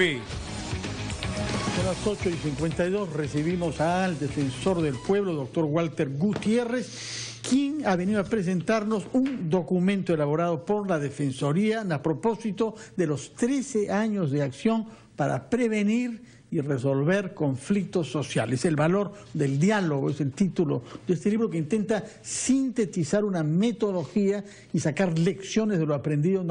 Fe. A las 8:52 recibimos al defensor del pueblo, doctor Walter Gutiérrez, quien ha venido a presentarnos un documento elaborado por la Defensoría a propósito de los 13 años de acción para prevenir y resolver conflictos sociales. El valor del diálogo es el título de este libro, que intenta sintetizar una metodología y sacar lecciones de lo aprendido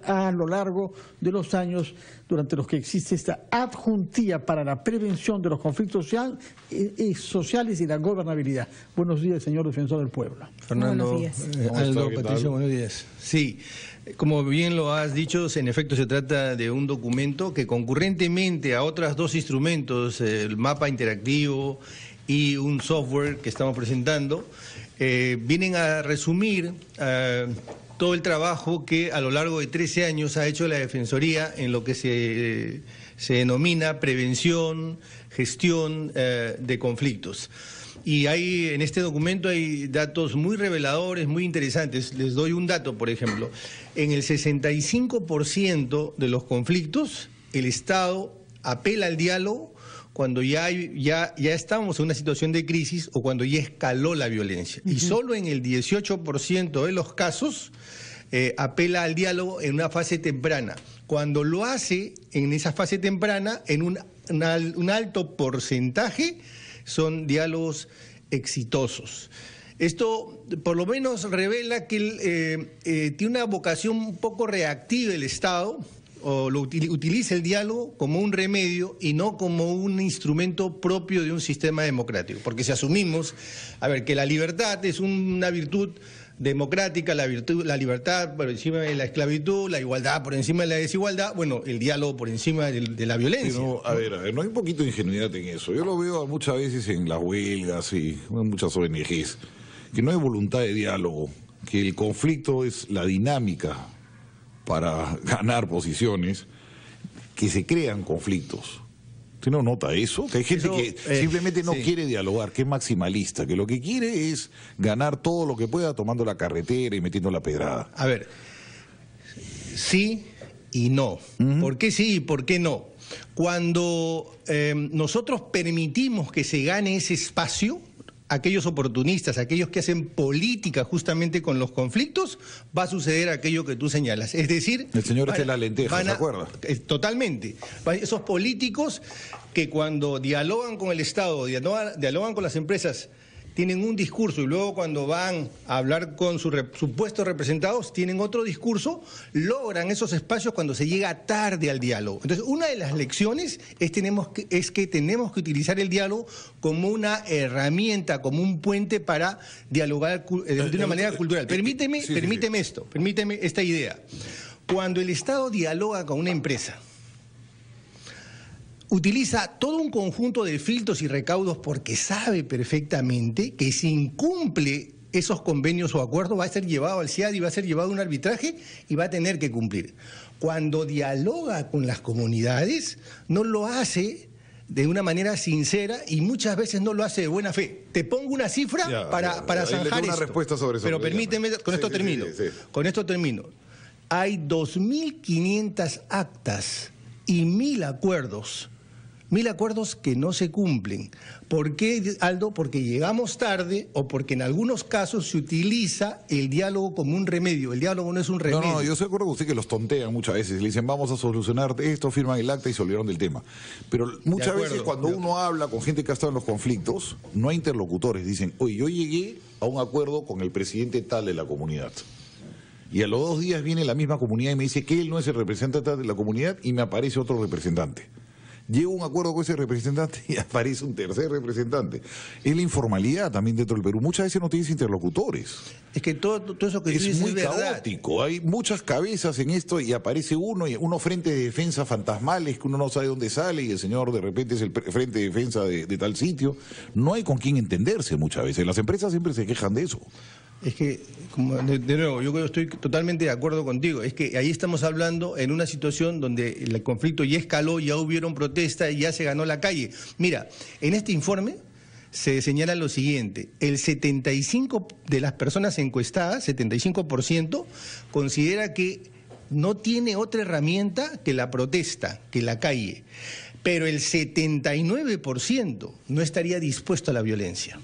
a lo largo de los años durante los que existe esta adjuntía para la prevención de los conflictos sociales y la gobernabilidad. Buenos días, señor defensor del pueblo. Fernando, buenos días. Aldo, Patricio, buenos días. Sí, como bien lo has dicho, en efecto se trata de un documento que concurrentemente a otros dos instrumentos, el mapa interactivo y un software que estamos presentando, vienen a resumir todo el trabajo que a lo largo de 13 años ha hecho la Defensoría en lo que se denomina prevención, gestión de conflictos. Y en este documento hay datos muy reveladores, muy interesantes. Les doy un dato, por ejemplo. En el 65% de los conflictos, el Estado apela al diálogo cuando ya estamos en una situación de crisis o cuando ya escaló la violencia. Y solo en el 18% de los casos apela al diálogo en una fase temprana. Cuando lo hace en esa fase temprana, en un alto porcentaje, son diálogos exitosos. Esto por lo menos revela que tiene una vocación un poco reactiva el Estado, o utiliza el diálogo como un remedio y no como un instrumento propio de un sistema democrático. Porque si asumimos, que la libertad es una virtud democrática, la libertad por encima de la esclavitud, la igualdad por encima de la desigualdad, bueno, el diálogo por encima de la violencia. Pero, a ver, no hay un poquito de ingenuidad en eso. Yo lo veo muchas veces en las huelgas y en muchas ONGs, que no hay voluntad de diálogo, que el conflicto es la dinámica para ganar posiciones, que se crean conflictos. ¿Usted no nota eso? Que hay gente que simplemente no quiere dialogar, que es maximalista, que lo que quiere es ganar todo lo que pueda tomando la carretera y metiendo la pedrada. A ver, sí y no. ¿Por qué sí y por qué no? Cuando nosotros permitimos que se gane ese espacio, aquellos oportunistas, aquellos que hacen política justamente con los conflictos, va a suceder aquello que tú señalas. Es decir, el señor este la lenteja, ¿se acuerda? Totalmente. Esos políticos que cuando dialogan con el Estado, dialogan con las empresas, tienen un discurso y luego cuando van a hablar con sus supuestos representados tienen otro discurso, logran esos espacios cuando se llega tarde al diálogo. Entonces, una de las lecciones es que tenemos que utilizar el diálogo como una herramienta, como un puente para dialogar de una manera cultural. Permíteme esta idea. Cuando el Estado dialoga con una empresa, utiliza todo un conjunto de filtros y recaudos porque sabe perfectamente que si incumple esos convenios o acuerdos va a ser llevado al CIAD y va a ser llevado a un arbitraje y va a tener que cumplir. Cuando dialoga con las comunidades, no lo hace de una manera sincera y muchas veces no lo hace de buena fe. Te pongo una cifra para zanjar esto. Respuesta sobre eso. Pero permíteme, con esto termino. Con esto termino. Hay 2.500 actas y 1.000 acuerdos. 1.000 acuerdos que no se cumplen. ¿Por qué, Aldo? Porque llegamos tarde o porque en algunos casos se utiliza el diálogo como un remedio. El diálogo no es un remedio. No, yo estoy de acuerdo con usted que los tontean muchas veces. Le dicen, vamos a solucionar esto, firman el acta y se olvidaron del tema. Pero muchas veces cuando uno habla con gente que ha estado en los conflictos, no hay interlocutores. Dicen, oye, yo llegué a un acuerdo con el presidente tal de la comunidad. Y a los 2 días viene la misma comunidad y me dice que él no es el representante de la comunidad y me aparece otro representante. Llego a un acuerdo con ese representante y aparece un tercer representante. Es la informalidad también dentro del Perú. Muchas veces no tienes interlocutores. Es que todo eso que es muy caótico. Hay muchas cabezas en esto y aparece uno frente de defensa fantasmales que uno no sabe dónde sale y el señor de repente es el frente de defensa de tal sitio. No hay con quién entenderse muchas veces. Las empresas siempre se quejan de eso. Es que, de nuevo, yo estoy totalmente de acuerdo contigo. Es que ahí estamos hablando en una situación donde el conflicto ya escaló, ya hubieron protestas y ya se ganó la calle. Mira, en este informe se señala lo siguiente: el 75% de las personas encuestadas, 75%, considera que no tiene otra herramienta que la protesta, que la calle. Pero el 79% no estaría dispuesto a la violencia.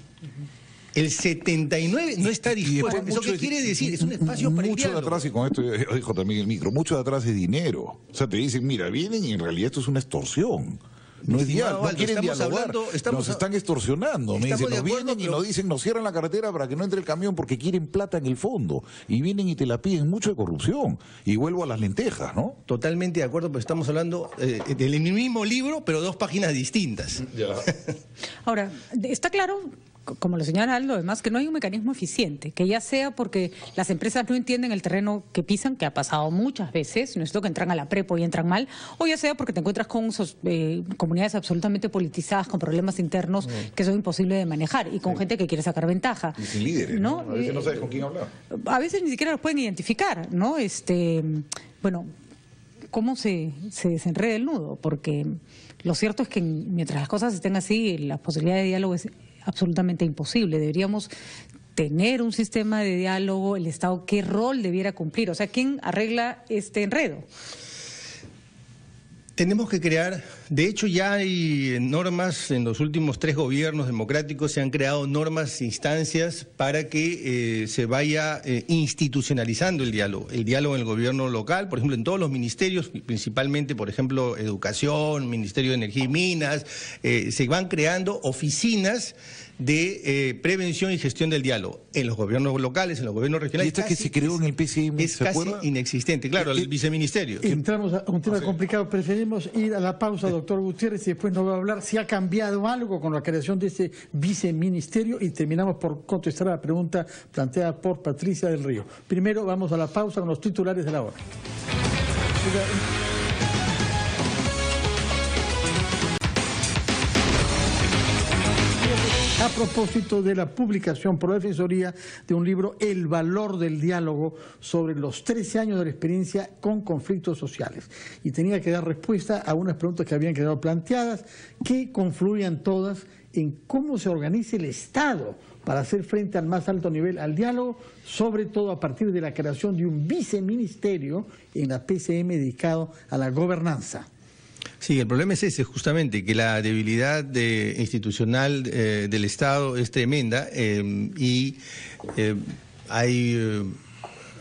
El 79 no está dispuesto. ¿Eso qué quiere decir? Es un espacio para mucho de atrás, y con esto dijo también el micro, mucho de atrás es dinero. O sea, te dicen, mira, vienen y en realidad esto es una extorsión. No es diálogo, no quieren dialogar, nos están extorsionando. Me dicen, nos vienen y nos dicen, nos cierran la carretera para que no entre el camión porque quieren plata en el fondo. Y vienen y te la piden mucho de corrupción. Y vuelvo a las lentejas, ¿no? Totalmente de acuerdo, pero estamos hablando del mismo libro, pero 2 páginas distintas. Ya. Ahora, está claro, como lo señala Aldo, además, que no hay un mecanismo eficiente, que ya sea porque las empresas no entienden el terreno que pisan, que ha pasado muchas veces, no es lo que entran a la prepo y entran mal, o ya sea porque te encuentras con comunidades absolutamente politizadas, con problemas internos que son imposibles de manejar, y con gente que quiere sacar ventaja. Y sin líderes, ¿no? A veces no sabes con quién hablar. A veces ni siquiera los pueden identificar, ¿no? Bueno, ¿cómo se desenreda el nudo? Porque lo cierto es que mientras las cosas estén así, la posibilidad de diálogo es absolutamente imposible. Deberíamos tener un sistema de diálogo, el Estado, ¿qué rol debiera cumplir? O sea, ¿quién arregla este enredo? Tenemos que crear, de hecho ya hay normas, en los últimos 3 gobiernos democráticos se han creado normas e instancias para que se vaya institucionalizando el diálogo en el gobierno local, por ejemplo en todos los ministerios, principalmente por ejemplo Educación, Ministerio de Energía y Minas, se van creando oficinas de prevención y gestión del diálogo en los gobiernos locales, en los gobiernos regionales. ¿Y esta que se creó en el PCM? Es casi inexistente, claro, el viceministerio. Entramos a un tema complicado, preferimos ir a la pausa, doctor Gutiérrez, y después nos va a hablar si ha cambiado algo con la creación de ese viceministerio, y terminamos por contestar a la pregunta planteada por Patricia del Río. Primero vamos a la pausa con los titulares de la hora. A propósito de la publicación por la Defensoría de un libro, El valor del diálogo, sobre los 13 años de la experiencia con conflictos sociales. Y tenía que dar respuesta a unas preguntas que habían quedado planteadas, que confluían todas en cómo se organiza el Estado para hacer frente al más alto nivel al diálogo, sobre todo a partir de la creación de un viceministerio en la PCM dedicado a la gobernanza. Sí, el problema es ese, justamente, que la debilidad institucional del Estado es tremenda y hay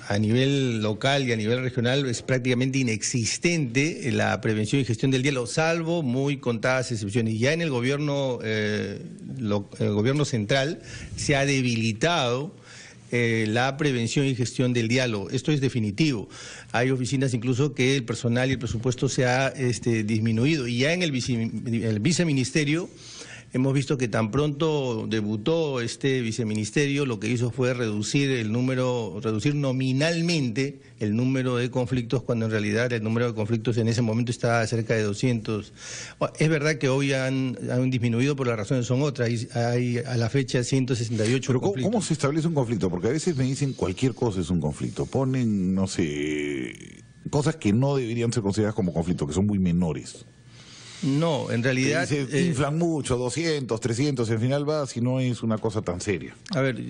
a nivel local y a nivel regional es prácticamente inexistente la prevención y gestión del diálogo, salvo muy contadas excepciones. Ya en el gobierno central se ha debilitado la prevención y gestión del diálogo. Esto es definitivo. Hay oficinas incluso que el personal y el presupuesto se ha disminuido. Y ya en el viceministerio hemos visto que tan pronto debutó este viceministerio, lo que hizo fue reducir nominalmente el número de conflictos, cuando en realidad el número de conflictos en ese momento estaba cerca de 200. Es verdad que hoy han disminuido, pero las razones son otras. Hay a la fecha 168 pero conflictos. ¿Cómo se establece un conflicto? Porque a veces me dicen cualquier cosa es un conflicto. Ponen, no sé, cosas que no deberían ser consideradas como conflicto, que son muy menores. No, en realidad... Se inflan mucho, 200, 300, y al final va si no es una cosa tan seria. A ver,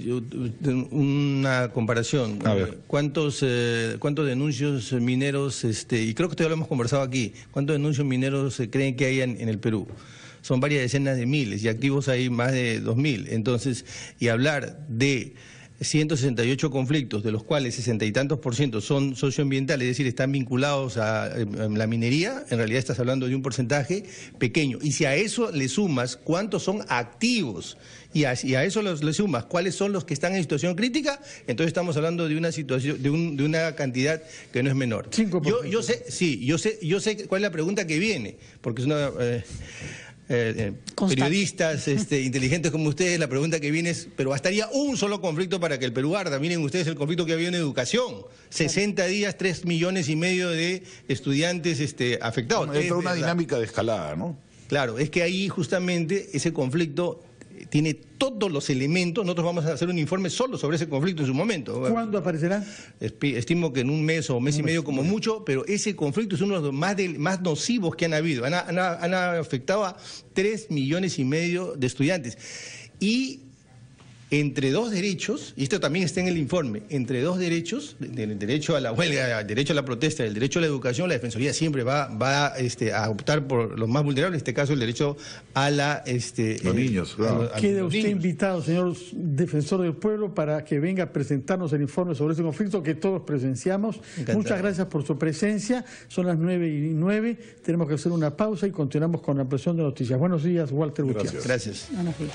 una comparación. A ver. ¿Cuántos denuncios mineros, y creo que esto ya lo hemos conversado aquí, cuántos denuncios mineros se creen que hay en el Perú? Son varias decenas de miles, y activos hay más de 2000. Entonces, y hablar de 168 conflictos, de los cuales 60 y tantos % son socioambientales, es decir, están vinculados a la minería, en realidad estás hablando de un porcentaje pequeño. Y si a eso le sumas cuántos son activos y a eso le sumas cuáles son los que están en situación crítica, entonces estamos hablando de una situación, de una cantidad que no es menor. 5%. Yo sé cuál es la pregunta que viene, porque es una... periodistas inteligentes como ustedes, la pregunta que viene es, pero bastaría un solo conflicto para que el Perú arda. Miren ustedes el conflicto que había en educación, 60 días, 3,5 millones de estudiantes afectados. Bueno, es una dinámica de escalada, ¿no? Claro, es que ahí justamente ese conflicto tiene todos los elementos. Nosotros vamos a hacer un informe solo sobre ese conflicto en su momento. ¿Cuándo aparecerá? Estimo que en un mes o mes y medio como mucho, pero ese conflicto es uno de los más nocivos que han habido. Han afectado a 3,5 millones de estudiantes. Y entre dos derechos, y esto también está en el informe, entre dos derechos, el derecho a la huelga, el derecho a la protesta, el derecho a la educación, la Defensoría siempre va a optar por los más vulnerables, en este caso el derecho a la... los niños, claro. Quede usted invitado, señor defensor del pueblo, para que venga a presentarnos el informe sobre este conflicto que todos presenciamos. Encantado. Muchas gracias por su presencia. Son las 9:09. Tenemos que hacer una pausa y continuamos con la presión de noticias. Buenos días, Walter Gutiérrez. Gracias. Buenos días.